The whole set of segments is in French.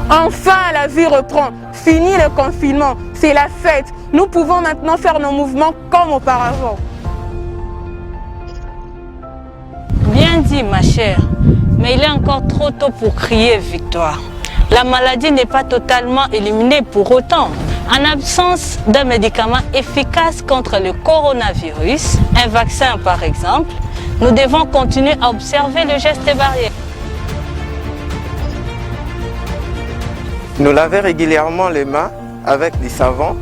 Enfin, la vie reprend. Fini le confinement, c'est la fête. Nous pouvons maintenant faire nos mouvements comme auparavant. Bien dit, ma chère, mais il est encore trop tôt pour crier victoire. La maladie n'est pas totalement éliminée pour autant. En absence d'un médicament efficace contre le coronavirus, un vaccin par exemple, nous devons continuer à observer le geste barrière. Nous laver régulièrement les mains avec du savon,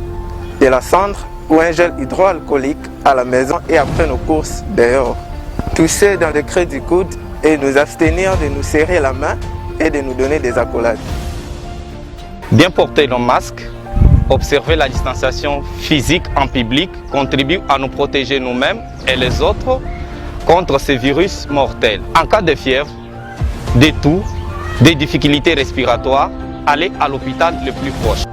de la cendre ou un gel hydroalcoolique à la maison et après nos courses dehors. Tousser dans le creux du coude et nous abstenir de nous serrer la main et de nous donner des accolades. Bien porter nos masques, observer la distanciation physique en public contribue à nous protéger nous-mêmes et les autres contre ces virus mortels. En cas de fièvre, de toux, des difficultés respiratoires, allez à l'hôpital le plus proche.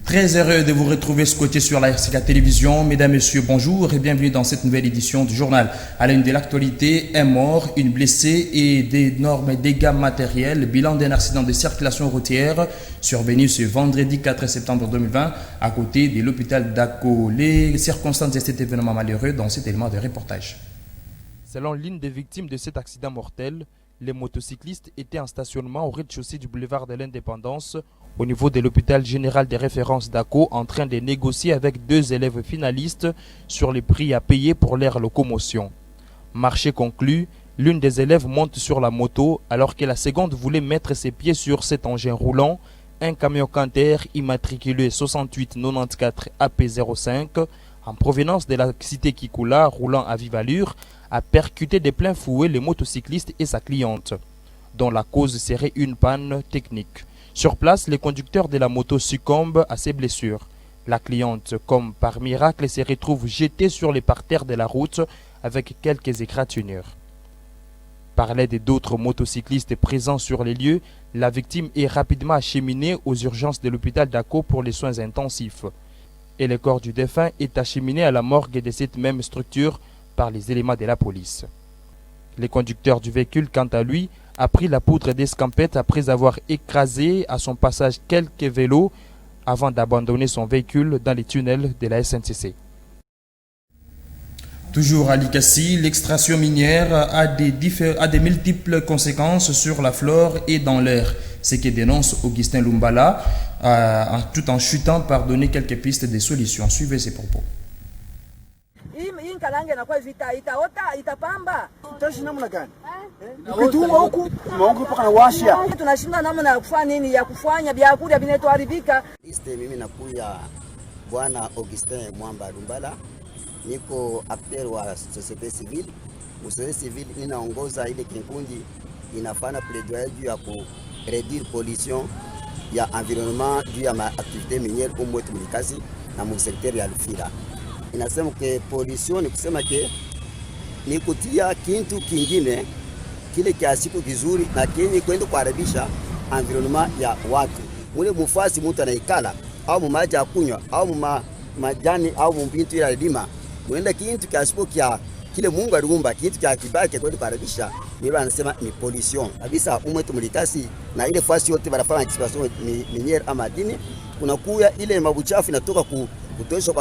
Très heureux de vous retrouver scotché sur la RCK Télévision. Mesdames, Messieurs, bonjour et bienvenue dans cette nouvelle édition du journal. À la une de l'actualité, un mort, une blessée et d'énormes dégâts matériels. Bilan d'un accident de circulation routière survenu ce vendredi 4 septembre 2020 à côté de l'hôpital d'Ako. Les circonstances de cet événement malheureux dans cet élément de reportage. Selon l'une des victimes de cet accident mortel, les motocyclistes étaient en stationnement au rez-de-chaussée du boulevard de l'Indépendance au niveau de l'hôpital général des références d'Ako en train de négocier avec deux élèves finalistes sur les prix à payer pour leur locomotion. Marché conclu, l'une des élèves monte sur la moto alors que la seconde voulait mettre ses pieds sur cet engin roulant, un camion Canter immatriculé 6894 AP05 en provenance de la cité Kikula roulant à vive allure a percuté de plein fouet le motocycliste et sa cliente, dont la cause serait une panne technique. Sur place, le conducteur de la moto succombe à ses blessures. La cliente, comme par miracle, se retrouve jetée sur les parterres de la route avec quelques égratignures. Par l'aide d'autres motocyclistes présents sur les lieux, la victime est rapidement acheminée aux urgences de l'hôpital d'Ako pour les soins intensifs. Et le corps du défunt est acheminé à la morgue de cette même structure par les éléments de la police. Le conducteur du véhicule, quant à lui, a pris la poudre d'escampette après avoir écrasé à son passage quelques vélos avant d'abandonner son véhicule dans les tunnels de la SNCC. Toujours à Likassi, l'extraction minière a des multiples conséquences sur la flore et dans l'air. Ce que dénonce Augustin Lumbala, tout en chutant par donner quelques pistes de solutions. Suivez ses propos. Kalange na kwa itaota itapamba tashi namna gani ukitungwa huku maungu mpaka na washa tunashinda namna ya kufanya nini ya kufanya vyakula vinatoharibika. Mimi nakuya Bwana Augustin Mwamba Lumbala, niko acteur wa société civile. Société civile ninaongoza ile kikundi inafanya plaidoyer juu ya ku réduire pollution ya environnement juu ya activité minière umwetu Likasi na mu secteur ya Lufira. Inasema ke pollution ni kusema ke ni kutia kintu kingine kile kiasiku kizuri na kenye kwenda kuharibisha environment ya watu. Mule mufasi mtu anaikala au mumaji ya kunywa au majani au mbintu ya lima. Mwenda kintu kiasiku kia kile Mungu aliumba kitu kia kibaki kwenda kuharibisha. Ndio anasema ni pollution. Kabisa umwetu Likasi na ile fasi yote barafanya exploitation minière ama dini kuna kuya ile mabuchafu inatoka kutoshwa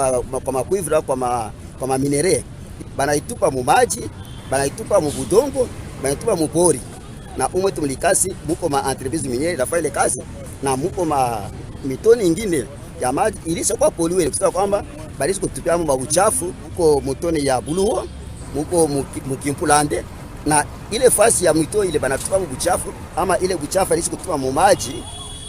kwa makuivra kwa maminere banaitupa mu maji banaitupa mu budongo banaitupa mu pori na umwetu Likasi muko ma entreprise miniere inafanya ile kazi na muko ma mitoni nyingine ya maji ilishakuwa pollué kusema kwamba balisha kutupia mu uchafu muko motoni ya Buluo muko Mukimpulande na ile fasi ya mito ile banatupa mu uchafu ama ile uchafu ilisha kutupa mu maji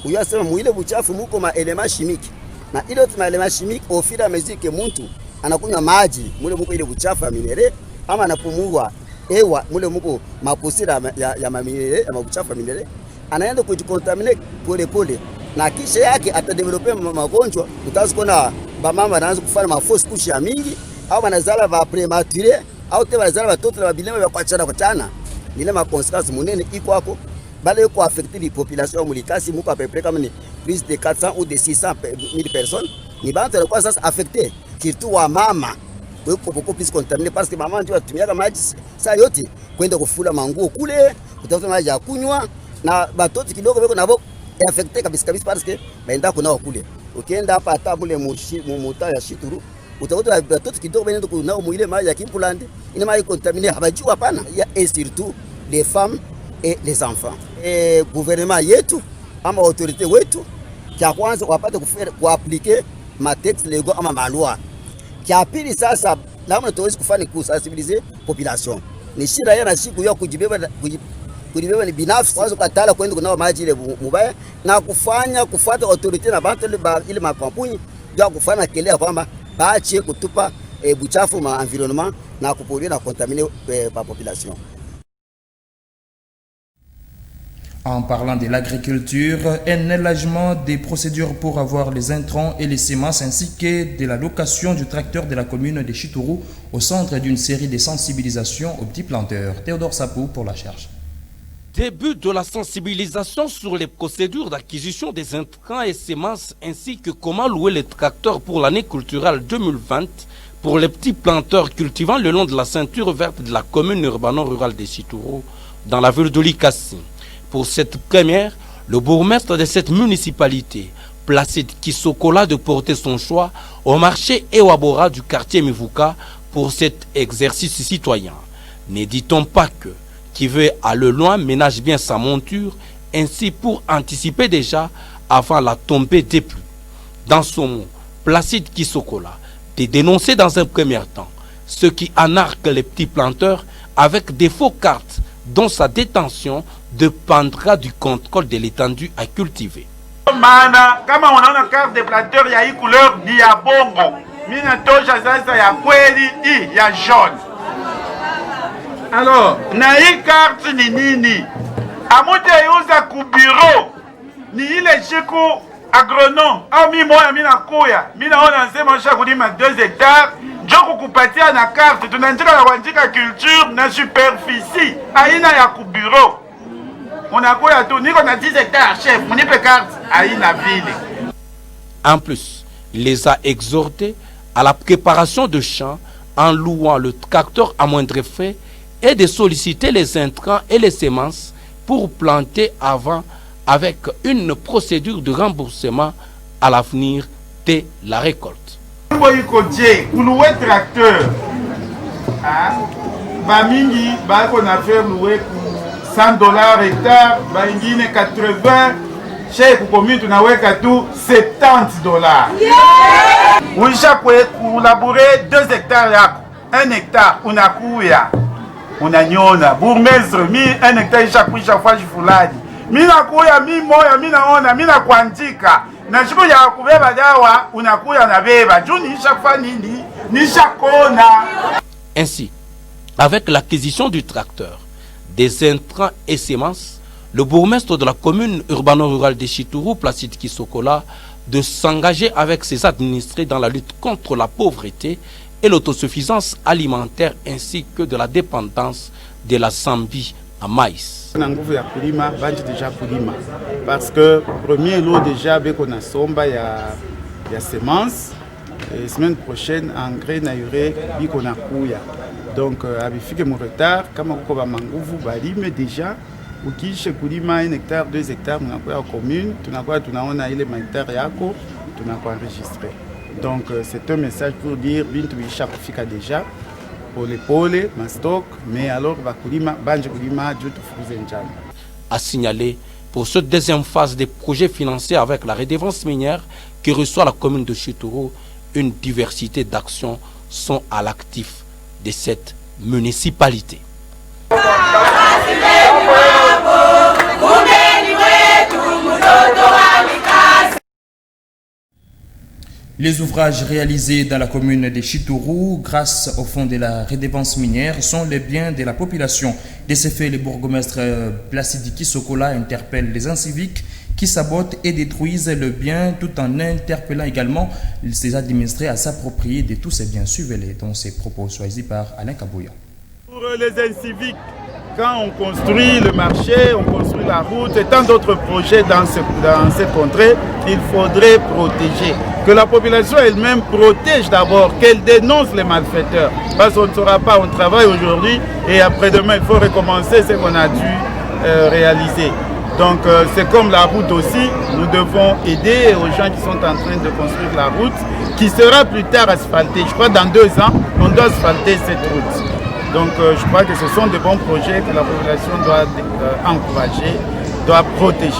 uyasema mu ile uchafu muko ma element chimique na ile tuna element chimique au fur et à mesure que muntu anakunywa maji mule muko ile buchafu ya minere, ama anapumua hewa mule muko mapusira ya maminere ya mabuchafu ya minere, anaenda kujikontamine pole pole, na kisha yake atadevelope magonjwa. Utaanza kuona bamama wanaanza kufanya mafosi kushi ya mingi, au wanazala ba premature, au te wanazala watoto na bilema vya kuachana. Ile ma consequences munene iko hapo, bale iko affecter les populations mulikasi muko à peu près comme plus de 400 ou de 600 000 personnes. Ni bantu walikuwa sasa affecté, surtout wa mama weko beaucoup plus contaminé parce que mama ndio atumiaga maji saa yote kwenda kufula manguo kule, kutafuta maji ya kunywa, na batoto kidogo weko nabo affecté kabisa parce que baenda kunao kule. Ukienda hapa hata mule muta ya Shituru utakuta batoto kidogo baenda kunao muile maji ya Kimpulande, ina maji contaminé, habajua hapana, et surtout les femmes et les enfants. Gouvernement yetu ama autorité wetu kia kwanza wapate kuaplike matexte lego ama malwa. Kia pili sasa namna tuwezi kufanya kusensibiliser population. Ni shida yana siku ya kujibeba ni binafsi. Kwanza katala kwenda kunao maji ile mubaya na kufuata autorité na bantu ile makampuni ya kufanya kelea kwamba baache kutupa buchafu ma environnement na kupolluer na contaminer pa population. En parlant de l'agriculture, un allègement des procédures pour avoir les intrants et les semences ainsi que de la location du tracteur de la commune de Chituru au centre d'une série de sensibilisations aux petits planteurs. Théodore Sapou pour la charge. Début de la sensibilisation sur les procédures d'acquisition des intrants et semences ainsi que comment louer les tracteurs pour l'année culturelle 2020 pour les petits planteurs cultivant le long de la ceinture verte de la commune urbano-rurale de Chituru dans la ville de Likasi. Pour cette première, le bourgmestre de cette municipalité, Placide Kisokola, de porter son choix au marché Ewabora du quartier Mivuka pour cet exercice citoyen. Ne dit-on pas que qui veut aller loin ménage bien sa monture, ainsi pour anticiper déjà avant la tombée des pluies. Dans son mot, Placide Kisokola de dénoncer dans un premier temps ceux qui anarquent les petits planteurs avec des faux cartes dont sa détention dépendra du contrôle de l'étendue à cultiver. Mana, kama unaona carte de planteur ya hii couleur ni ya bongo. Mimi natosha sasa ya kweli hii ya jaune. Alors, na hii carte ni nini? Amute yuza ku bureau. Ni ile chiku agronome. Au mimi moya mimi nakuya. Mimi naona nasema nisha kulima 2 hectares. Njoo kukupatia na carte. Tunaandika na kuandika culture na superficie. Aina ya ku bureau. En plus, il les a exhortés à la préparation de champs en louant le tracteur à moindre frais et de solliciter les intrants et les semences pour planter avant avec une procédure de remboursement à l'avenir de la récolte. $100 hectare, baingine 80, chez kukomi tunaweka tu $70. Unisha kulaborer 2 hectares yako, 1 hectare unakuya, unanyona, bourgmestre, mi 1 hectare isha kuisha faji fulani. Mi nakuya, mi moya, mi naona, mi nakuandika. Na siku ya kubeba dawa, unakuya na beba. Juni isha fani nini, nisha kona. Ainsi, avec l'acquisition du tracteur, des intrants et semences, le bourgmestre de la commune urbano-rurale de Chituru, Placide Kisokola, de s'engager avec ses administrés dans la lutte contre la pauvreté et l'autosuffisance alimentaire ainsi que de la dépendance de la Zambie à maïs. Parce que premier lot déjà avec on a somba ya semences et semaine prochaine engrais na yure biko na kuya. Donc abifike mon retard kama kuko ba manguvu balime déjà ukishe kulima 1 hectare 2 hectares munakuwa commune tunaona ile hectare yako tunakuwa enregistré. Donc c'est un message pour dire bintu bisha kufika déjà pole ma stock mais alors bakulima banje kulima jotu fukuze njana. À signaler pour cette deuxième phase des projets financés avec la redevance minière qui reçoit la commune de Chituru, une diversité d'actions sont à l'actif de cette municipalité. Les ouvrages réalisés dans la commune de Chitourou grâce au fonds de la redevance minière sont les biens de la population. De ce fait, le bourgmestre Placidiki Sokola interpelle les inciviques qui sabotent et détruisent le bien tout en interpellant également ses administrés à s'approprier de tous ces biens. Suivez-les dans ces propos choisis par Alain Kabouya. Pour les inciviques, quand on construit le marché, on construit la route et tant d'autres projets dans cette contrée, il faudrait protéger. Que la population elle-même protège d'abord, qu'elle dénonce les malfaiteurs. Parce qu'on ne saura pas, on travaille aujourd'hui et après-demain, il faut recommencer ce qu'on a dû réaliser. Donc c'est comme la route aussi, nous devons aider aux gens qui sont en train de construire la route, qui sera plus tard asphaltée. Je crois que dans 2 ans, on doit asphalter cette route. Donc je crois que ce sont de bons projets que la population doit encourager, doit protéger.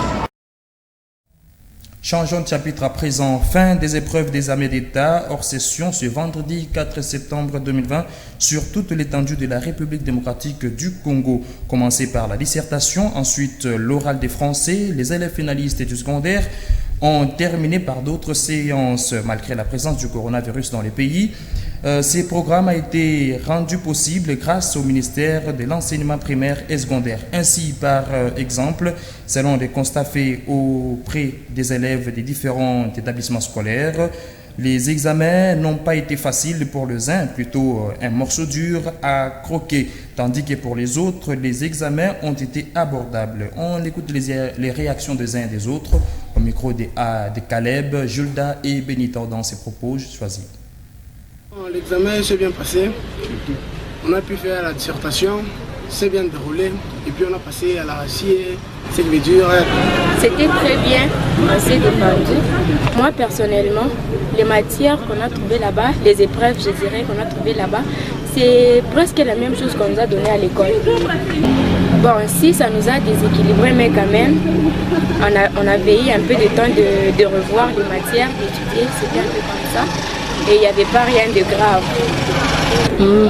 Changeons de chapitre à présent. Fin des épreuves des armées d'État hors session ce vendredi 4 septembre 2020 sur toute l'étendue de la République démocratique du Congo. Commencé par la dissertation, ensuite l'oral des Français, les élèves finalistes du secondaire ont terminé par d'autres séances. Malgré la présence du coronavirus dans les pays, ces programmes ont été rendus possibles grâce au ministère de l'enseignement primaire et secondaire. Ainsi, par exemple, selon les constats faits auprès des élèves des différents établissements scolaires, les examens n'ont pas été faciles pour les uns, plutôt un morceau dur à croquer, tandis que pour les autres, les examens ont été abordables. On écoute les réactions des uns et des autres au micro de Caleb, Julda et Benita dans ses propos choisis. L'examen s'est bien passé, on a pu faire la dissertation, c'est bien déroulé, et puis on a passé à la racier, c'est dur. C'était très bien, assez détendu. Moi personnellement, les matières qu'on a trouvées là-bas, les épreuves je dirais qu'on a trouvées là-bas, c'est presque la même chose qu'on nous a donné à l'école. Bon, si ça nous a déséquilibré, mais quand même, on avait eu un peu de temps de revoir les matières, d'étudier, c'était un peu comme ça. Et il n'y avait pas rien de grave.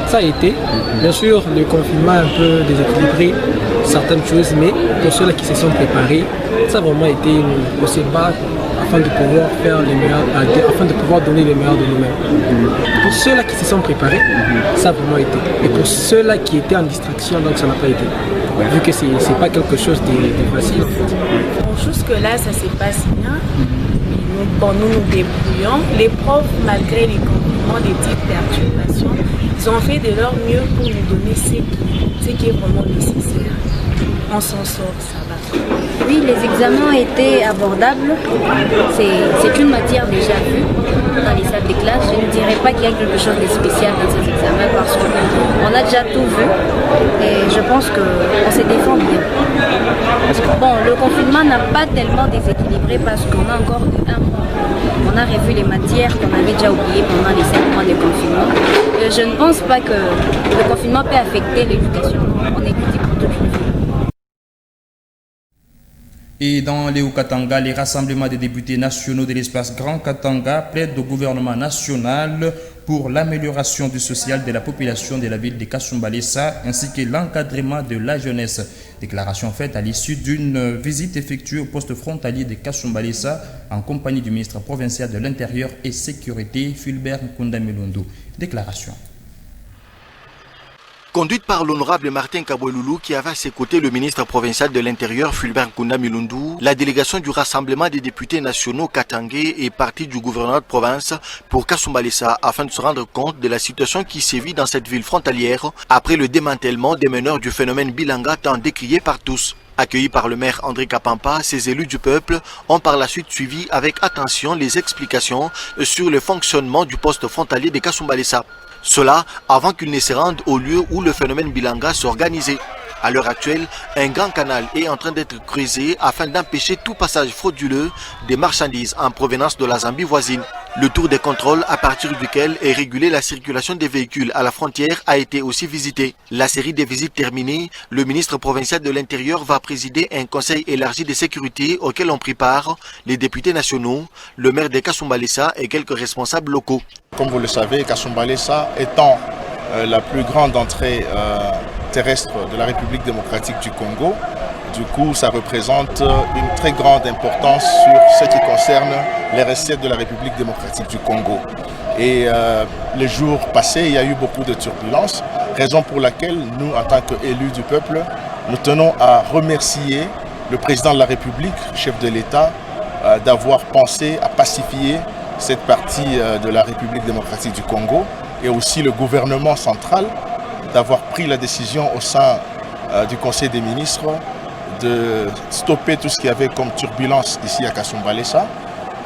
Ça a été. Bien sûr, le confinement a un peu déséquilibré certaines choses, mais pour ceux-là qui se sont préparés, ça a vraiment été une se battre afin de pouvoir faire les meilleurs, afin de pouvoir donner les meilleurs de nous-mêmes. Pour ceux-là qui se sont préparés, ça a vraiment été. Et pour ceux-là qui étaient en distraction, donc ça n'a pas été. Vu que c'est pas quelque chose de facile. Jusque-là, ça se passe bien. Bon, nous nous débrouillons. Les profs, malgré les confinements, les petites perturbations, ils ont fait de leur mieux pour nous donner ce qui est vraiment nécessaire. On s'en sort, ça va. Oui, les examens étaient abordables. C'est une matière déjà vue dans les salles de classe. Je ne dirais pas qu'il y a quelque chose de spécial dans ces examens parce qu'on a déjà tout vu et je pense qu'on se défend bien. Bon, le confinement n'a pas tellement déséquilibré parce qu'on a encore eu un mois. On a revu les matières qu'on avait déjà oubliées pendant les 5 mois de confinement. Je ne pense pas que le confinement peut affecter l'éducation. On étudie pour toute une vie. Et dans les Haut-Katanga, les rassemblements des députés nationaux de l'espace Grand Katanga plaident au gouvernement national pour l'amélioration du social de la population de la ville de Kasumbalesa ainsi que l'encadrement de la jeunesse. Déclaration faite à l'issue d'une visite effectuée au poste frontalier de Kasumbalesa en compagnie du ministre provincial de l'Intérieur et Sécurité, Fulbert Nkunda Milundu. Déclaration. Conduite par l'honorable Martin Kaboueloulou qui avait à ses côtés le ministre provincial de l'Intérieur Fulbert Nkunda Milundu, la délégation du rassemblement des députés nationaux katangais est partie du gouvernement de province pour Kasumbalesa afin de se rendre compte de la situation qui sévit dans cette ville frontalière après le démantèlement des meneurs du phénomène Bilanga tant décrié par tous. Accueillis par le maire André Kapampa, ces élus du peuple ont par la suite suivi avec attention les explications sur le fonctionnement du poste frontalier de Kasumbalesa. Cela avant qu'il ne se rende au lieu où le phénomène Bilanga s'organisait. À l'heure actuelle, un grand canal est en train d'être creusé afin d'empêcher tout passage frauduleux des marchandises en provenance de la Zambie voisine. Le tour des contrôles à partir duquel est régulée la circulation des véhicules à la frontière a été aussi visité. La série des visites terminée, le ministre provincial de l'Intérieur va présider un conseil élargi de sécurité auquel ont pris part les députés nationaux, le maire de Kasumbalesa et quelques responsables locaux. Comme vous le savez, Kasumbalesa étant la plus grande entrée terrestre de la République démocratique du Congo, Du coup, ça représente une très grande importance sur ce qui concerne les recettes de la République démocratique du Congo. Et les jours passés, il y a eu beaucoup de turbulences, raison pour laquelle nous, en tant qu'élus du peuple, nous tenons à remercier le président de la République, chef de l'État, d'avoir pensé à pacifier cette partie de la République démocratique du Congo et aussi le gouvernement central d'avoir pris la décision au sein du Conseil des ministres de stopper tout ce qu'il y avait comme turbulence ici à Kasumbalesa.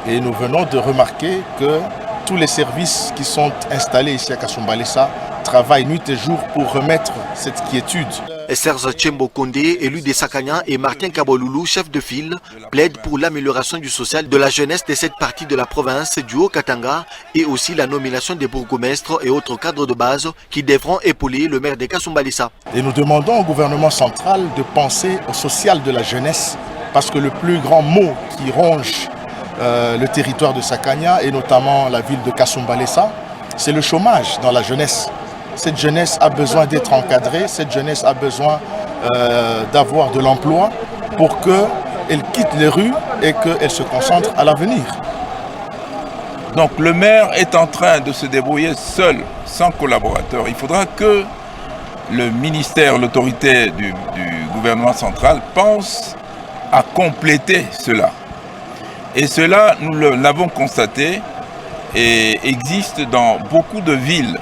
Et nous venons de remarquer que tous les services qui sont installés ici à Kasumbalesa travaillent nuit et jour pour remettre cette quiétude. Serge Tchembo Kondé, élu de Sakanya, et Martin Kabolulu, chef de file, plaident pour l'amélioration du social de la jeunesse de cette partie de la province du Haut-Katanga et aussi la nomination des bourgmestres et autres cadres de base qui devront épauler le maire de Kasumbalesa. Et nous demandons au gouvernement central de penser au social de la jeunesse parce que le plus grand mot qui ronge le territoire de Sakanya et notamment la ville de Kasumbalesa, c'est le chômage dans la jeunesse. Cette jeunesse a besoin d'être encadrée, cette jeunesse a besoin d'avoir de l'emploi pour qu'elle quitte les rues et qu'elle se concentre à l'avenir. Donc le maire est en train de se débrouiller seul, sans collaborateur. Il faudra que le ministère, l'autorité du gouvernement central pense à compléter cela. Et cela, nous l'avons constaté, et existe dans beaucoup de villes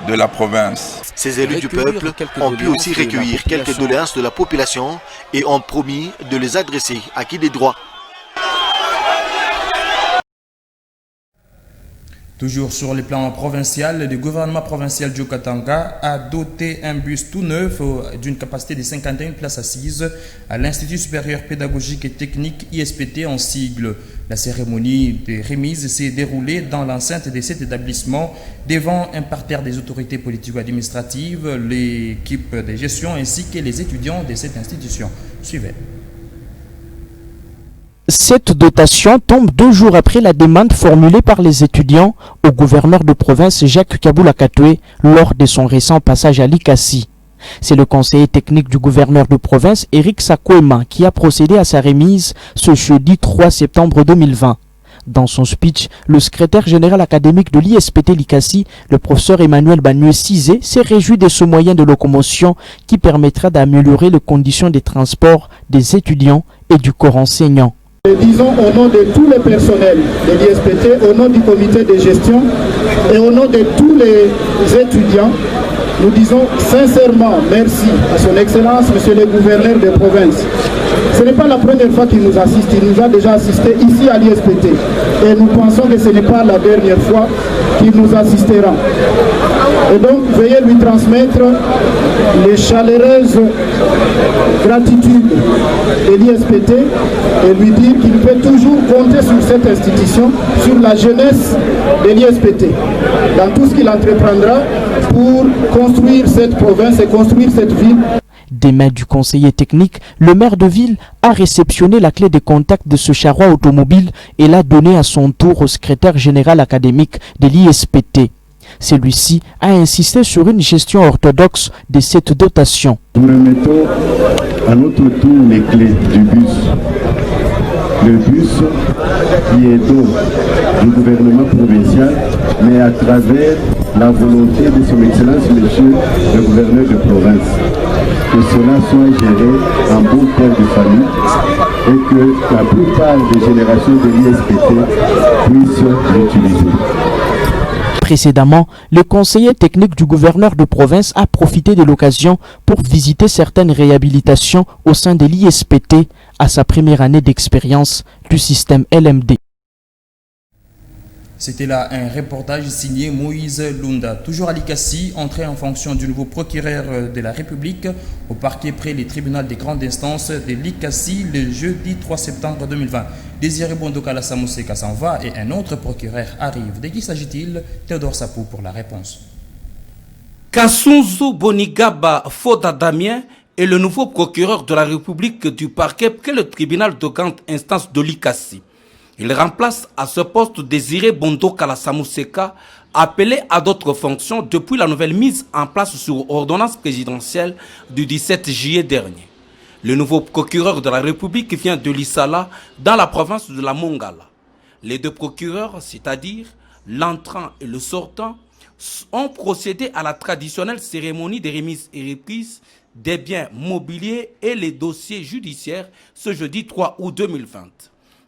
de la province. Ces élus du peuple ont pu aussi recueillir quelques doléances de la population et ont promis de les adresser à qui des droits. Toujours sur le plan provincial, le gouvernement provincial du Katanga a doté un bus tout neuf d'une capacité de 51 places assises à l'Institut supérieur pédagogique et technique ISPT en sigle. La cérémonie de remise s'est déroulée dans l'enceinte de cet établissement devant un parterre des autorités politico-administratives, l'équipe de gestion ainsi que les étudiants de cette institution. Suivez. Cette dotation tombe 2 jours après la demande formulée par les étudiants au gouverneur de province Jacques Kabula Katoué lors de son récent passage à Likasi. C'est le conseiller technique du gouverneur de province Eric Sakwema qui a procédé à sa remise ce jeudi 3 septembre 2020. Dans son speech, le secrétaire général académique de l'ISPT Likasi, le professeur Emmanuel Banué-Cizé, s'est réjoui de ce moyen de locomotion qui permettra d'améliorer les conditions de transport des étudiants et du corps enseignant. Disons au nom de tous les personnels de l'ISPT, au nom du comité de gestion et au nom de tous les étudiants, nous disons sincèrement merci à son Excellence, Monsieur le gouverneur de province. Ce n'est pas la première fois qu'il nous assiste, il nous a déjà assisté ici à l'ISPT. Et nous pensons que ce n'est pas la dernière fois qu'il nous assistera. Et donc, veuillez lui transmettre les chaleureuses gratitudes de l'ISPT et lui dire qu'il peut toujours compter sur cette institution, sur la jeunesse de l'ISPT, dans tout ce qu'il entreprendra pour construire cette province et construire cette ville. Des mains du conseiller technique, le maire de ville a réceptionné la clé de contact de ce charroi automobile et l'a donné à son tour au secrétaire général académique de l'ISPT. Celui-ci a insisté sur une gestion orthodoxe de cette dotation. Nous remettons à notre tour les clés du bus. Le bus qui est du gouvernement provincial, mais à travers la volonté de son Excellence, Monsieur le gouverneur de province. Que cela soit géré en bon père de famille et que la plupart des générations de l'ISPT puissent l'utiliser. Précédemment, le conseiller technique du gouverneur de province a profité de l'occasion pour visiter certaines réhabilitations au sein de l'ISPT à sa première année d'expérience du système LMD. C'était là un reportage signé Moïse Lunda. Toujours à Likasi, entré en fonction du nouveau procureur de la République au parquet près les tribunaux des grandes instances de Likasi le jeudi 3 septembre 2020. Désiré Bondoka Lassamoseka s'en va et un autre procureur arrive. De qui s'agit-il? Théodore Sapou pour la réponse. Kasunzu Bonigaba Foda Damien est le nouveau procureur de la République du parquet près le tribunal de grande instance de Likasi. Il remplace à ce poste Désiré Bondoka Lassamoseka, appelé à d'autres fonctions depuis la nouvelle mise en place sur ordonnance présidentielle du 17 juillet dernier. Le nouveau procureur de la République vient de Lissala, dans la province de la Mongala. Les deux procureurs, c'est-à-dire l'entrant et le sortant, ont procédé à la traditionnelle cérémonie de remise et reprise des biens mobiliers et les dossiers judiciaires ce jeudi 3 août 2020.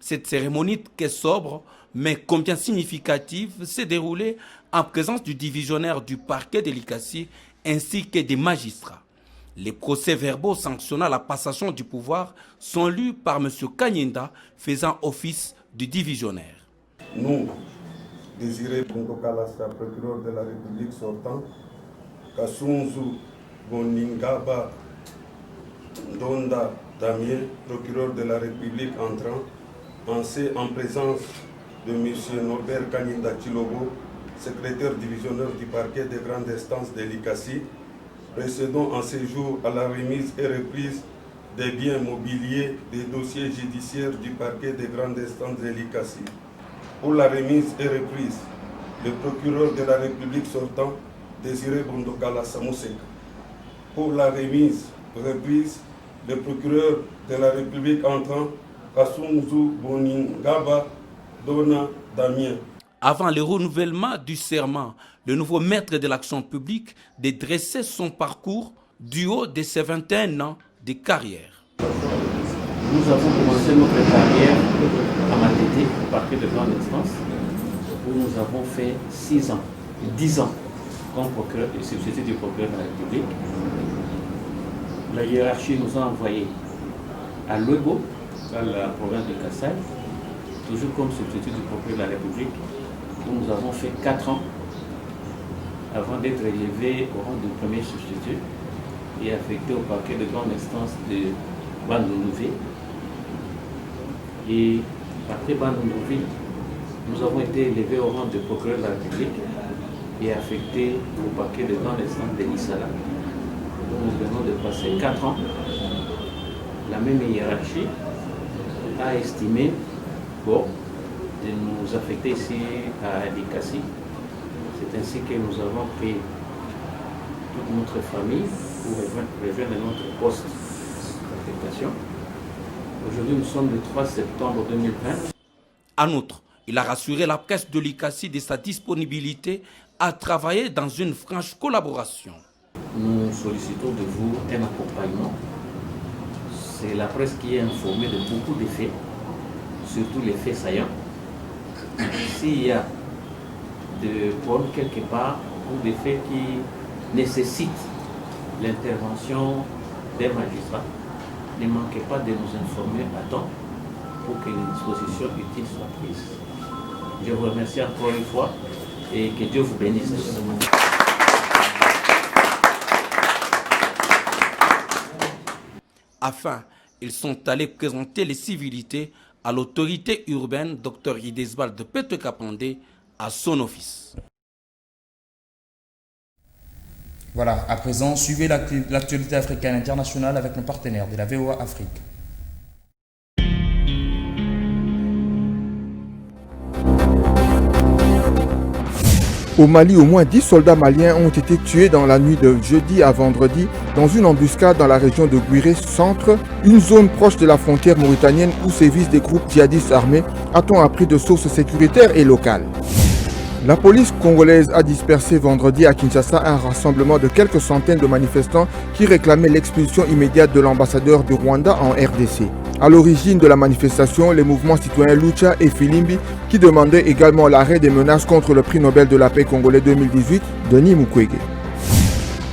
Cette cérémonie, qui est sobre, mais combien significative, s'est déroulée en présence du divisionnaire du parquet de l'Ikassi ainsi que des magistrats. Les procès-verbaux sanctionnant la passation du pouvoir sont lus par M. Kanyinda, faisant office de divisionnaire. Nous, Désiré Pontokalasa, procureur de la République sortant, Kasunzu Boningaba Donda Damien, procureur de la République entrant, en présence de M. Norbert Kanyinda Chilobo, secrétaire divisionnaire du parquet des grandes instances de l'Ikassi, procédons en séjour à la remise et reprise des biens mobiliers des dossiers judiciaires du parquet des grandes instances de l'Ikassi. Pour la remise et reprise, le procureur de la République sortant, Désiré Bondokala Samoseka. Pour la remise et reprise, le procureur de la République entrant, Kasunzu Boningaba Dona Damien. Avant le renouvellement du serment, le nouveau maître de l'action publique de dresser son parcours du haut de ses 21 ans de carrière. Nous avons commencé notre carrière à Matete, au parquet de grande instance, où nous avons fait 6 ans, 10 ans comme procureur et substitut du procureur de la République. La hiérarchie nous a envoyés à Luego, dans la province de Kassai, toujours comme substitut du procureur de la République, où nous avons fait 4 ans avant d'être élevé au rang de premier substitut et affecté au parquet de grande instance de Bandunouvé. Et après Bandunouvé, nous avons été élevés au rang de procureur de la République et affectés au parquet de grande instance de Lissala, où nous venons de passer 4 ans. La même hiérarchie a estimé de nous affecter ici à l'Ikassi. C'est ainsi que nous avons pris toute notre famille pour rejoindre notre poste d'affectation. Aujourd'hui, nous sommes le 3 septembre 2020. En outre, il a rassuré la presse de l'Ikassi de sa disponibilité à travailler dans une franche collaboration. Nous sollicitons de vous un accompagnement. C'est la presse qui est informée de beaucoup de faits, surtout les faits saillants. S'il y a des problèmes quelque part ou des faits qui nécessitent l'intervention des magistrats, ne manquez pas de nous informer à temps pour que les dispositions utiles soient prises. Je vous remercie encore une fois et que Dieu vous bénisse. Enfin, ils sont allés présenter les civilités à l'autorité urbaine Dr Idesbal de Petekapandé à son office. Voilà, à présent, suivez l'actualité africaine internationale avec nos partenaires de la VOA Afrique. Au Mali, au moins 10 soldats maliens ont été tués dans la nuit de jeudi à vendredi dans une embuscade dans la région de Guiré Centre, une zone proche de la frontière mauritanienne où sévissent des groupes djihadistes armés, a-t-on appris de sources sécuritaires et locales. La police congolaise a dispersé vendredi à Kinshasa un rassemblement de quelques centaines de manifestants qui réclamaient l'expulsion immédiate de l'ambassadeur du Rwanda en RDC. À l'origine de la manifestation, les mouvements citoyens Lucha et Filimbi qui demandaient également l'arrêt des menaces contre le prix Nobel de la paix congolais 2018, Denis Mukwege.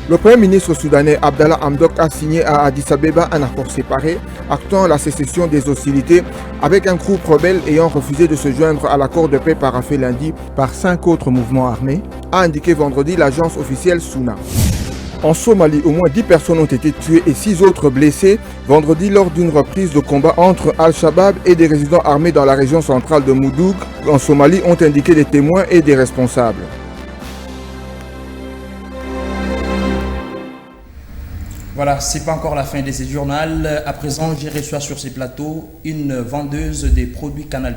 Le Premier ministre soudanais Abdallah Hamdok a signé à Addis Abeba un accord séparé, actant la sécession des hostilités avec un groupe rebelle ayant refusé de se joindre à l'accord de paix paraphé lundi par 5 autres mouvements armés, a indiqué vendredi l'agence officielle Suna. En Somalie, au moins 10 personnes ont été tuées et 6 autres blessées vendredi lors d'une reprise de combat entre Al-Shabaab et des résidents armés dans la région centrale de Moudoug, en Somalie, ont indiqué des témoins et des responsables. Voilà, c'est pas encore la fin de ce journal. À présent, j'ai reçu sur ces plateaux une vendeuse des produits Canal+.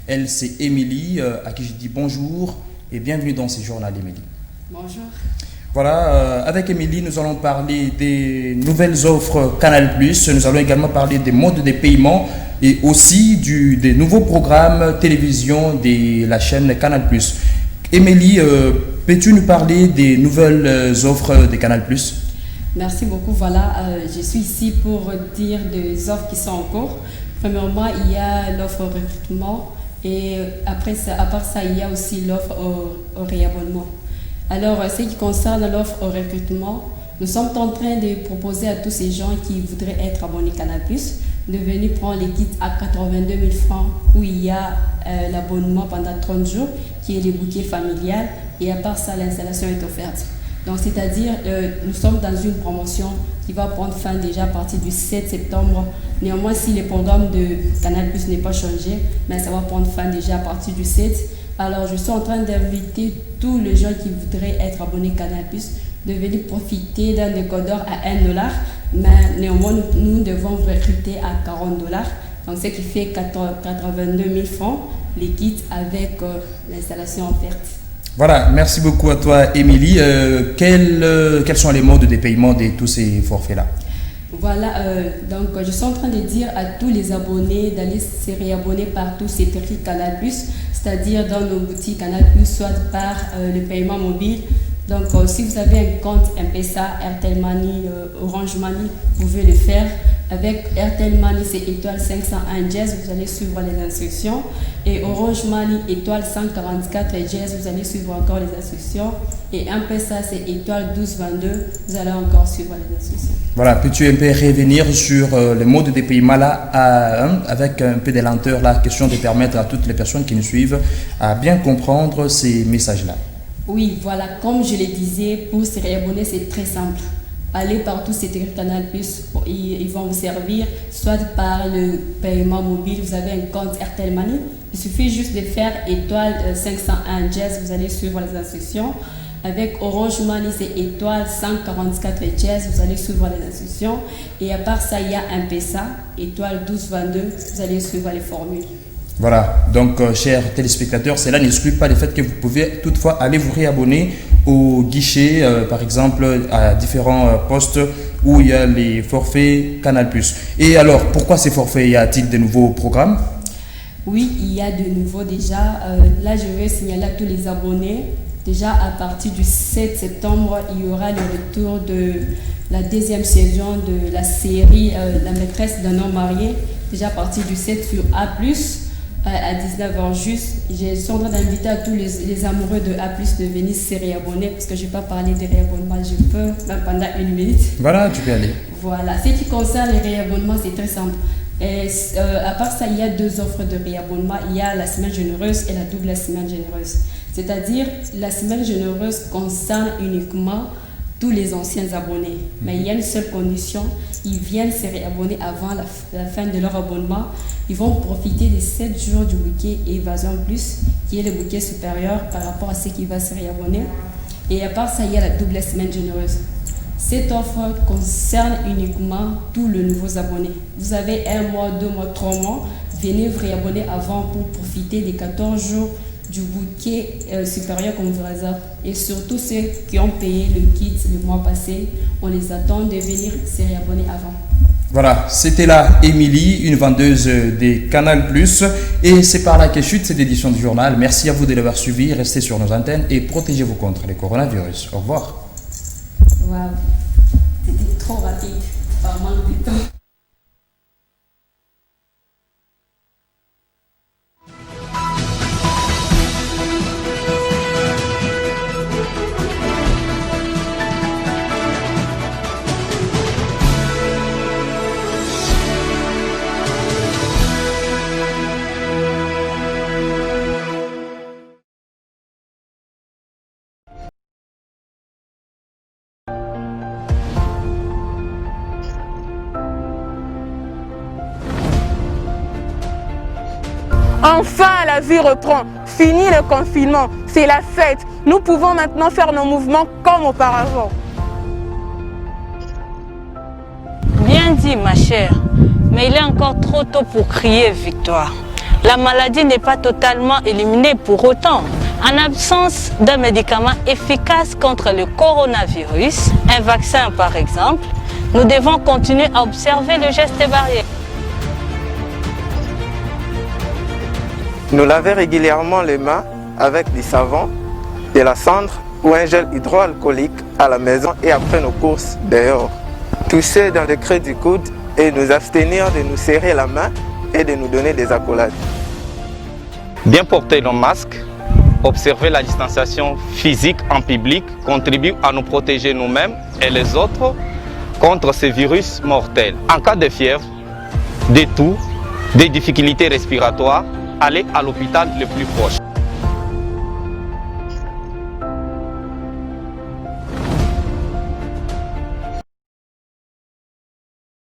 Elle, c'est Émilie, à qui je dis bonjour et bienvenue dans ce journal, Émilie. Bonjour. Voilà, avec Émilie, nous allons parler des nouvelles offres Canal+. Nous allons également parler des modes de paiement et aussi des nouveaux programmes télévision de la chaîne Canal+. Émilie, peux-tu nous parler des nouvelles offres de Canal+? Merci beaucoup. Voilà, je suis ici pour dire des offres qui sont en cours. Premièrement, il y a l'offre au recrutement et après ça, à part ça, il y a aussi l'offre au réabonnement. Alors, ce qui concerne l'offre au recrutement, nous sommes en train de proposer à tous ces gens qui voudraient être abonnés Canal+, de venir prendre les kits à 82 000 francs où il y a l'abonnement pendant 30 jours, qui est le bouquet familial, et à part ça, l'installation est offerte. Donc, c'est-à-dire, nous sommes dans une promotion qui va prendre fin déjà à partir du 7 septembre. Néanmoins, si le programme de Canal+ n'est pas changé, mais ça va prendre fin déjà à partir du 7. Alors, je suis en train d'inviter tous les gens qui voudraient être abonnés Canal+, de venir profiter d'un décodeur à 1 $, mais néanmoins, nous devons recruter à 40 $. Donc, ce qui fait 82 000 francs, les kits avec l'installation offerte. Voilà, merci beaucoup à toi, Émilie. Quels sont les modes de paiement de tous ces forfaits-là? Voilà, donc je suis en train de dire à tous les abonnés d'aller se réabonner partout, c'est écrit Canal+, c'est-à-dire dans nos boutiques Canal+, soit par le paiement mobile. Donc si vous avez un compte M-Pesa, Airtel Money, Orange Money, vous pouvez le faire. Avec Airtel Money, c'est étoile 501 dièse, vous allez suivre les instructions. Et Orange Money, étoile 144 dièse, vous allez suivre encore les instructions. Et M-Pesa, c'est étoile 1222, vous allez encore suivre les instructions. Voilà, peux-tu un peu revenir sur le mode de paiement là, avec un peu de lenteur, la question de permettre à toutes les personnes qui nous suivent à bien comprendre ces messages-là? Oui, voilà, comme je le disais, pour se réabonner, c'est très simple. Allez partout, c'est écrit Canal+, ils vont vous servir, soit par le paiement mobile, vous avez un compte Airtel Money, il suffit juste de faire étoile 501 dièse, vous allez suivre les instructions. Avec Orange Money, c'est étoile 144 dièse, vous allez suivre les instructions. Et à part ça, il y a un M-Pesa, étoile 1222, vous allez suivre les formules. Voilà, donc chers téléspectateurs, cela n'exclut pas le fait que vous pouvez toutefois aller vous réabonner au guichet, par exemple à différents postes où il y a les forfaits Canal+. Et alors, pourquoi ces forfaits? Y a-t-il de nouveaux programmes? Oui, il y a de nouveaux déjà. Là, je vais signaler à tous les abonnés. Déjà, à partir du 7 septembre, il y aura le retour de la deuxième saison de la série La maîtresse d'un homme marié. Déjà à partir du 7 sur A+. À 19h juste, je suis en train d'inviter à tous les amoureux de A+, de venir se réabonner, parce que je ne vais pas parler de réabonnement, je peux, même pendant 1 minute. Voilà, tu peux aller. Voilà, ce qui concerne les réabonnements, c'est très simple. Et, à part ça, il y a 2 offres de réabonnement. Il y a la semaine généreuse et la double semaine généreuse. C'est-à-dire, la semaine généreuse concerne uniquement tous les anciens abonnés. Mais il y a une seule condition, ils viennent se réabonner avant la fin de leur abonnement. Ils vont profiter des 7 jours du bouquet Évasion Plus, qui est le bouquet supérieur par rapport à ceux qui vont se réabonner. Et à part ça, il y a la double semaine généreuse. Cette offre concerne uniquement tous les nouveaux abonnés. Vous avez 1 mois, 2 mois, 3 mois. Venez vous réabonner avant pour profiter des 14 jours du bouquet supérieur comme vous réserve. Et surtout ceux qui ont payé le kit le mois passé, on les attend de venir se réabonner avant. Voilà, c'était là Émilie, une vendeuse des Canal+. Et c'est par là que chute cette édition du journal. Merci à vous de l'avoir suivi. Restez sur nos antennes et protégez-vous contre le coronavirus. Au revoir. Waouh, c'était trop rapide, par manque de temps. Enfin, la vie reprend. Fini le confinement. C'est la fête. Nous pouvons maintenant faire nos mouvements comme auparavant. Bien dit, ma chère. Mais il est encore trop tôt pour crier victoire. La maladie n'est pas totalement éliminée pour autant. En absence d'un médicament efficace contre le coronavirus, un vaccin par exemple, nous devons continuer à observer le geste barrière. Nous laver régulièrement les mains avec du savon, de la cendre ou un gel hydroalcoolique à la maison et après nos courses dehors. Tousser dans le creux du coude et nous abstenir de nous serrer la main et de nous donner des accolades. Bien porter nos masques, observer la distanciation physique en public contribue à nous protéger nous-mêmes et les autres contre ces virus mortels. En cas de fièvre, de toux, des difficultés respiratoires, allez à l'hôpital le plus proche.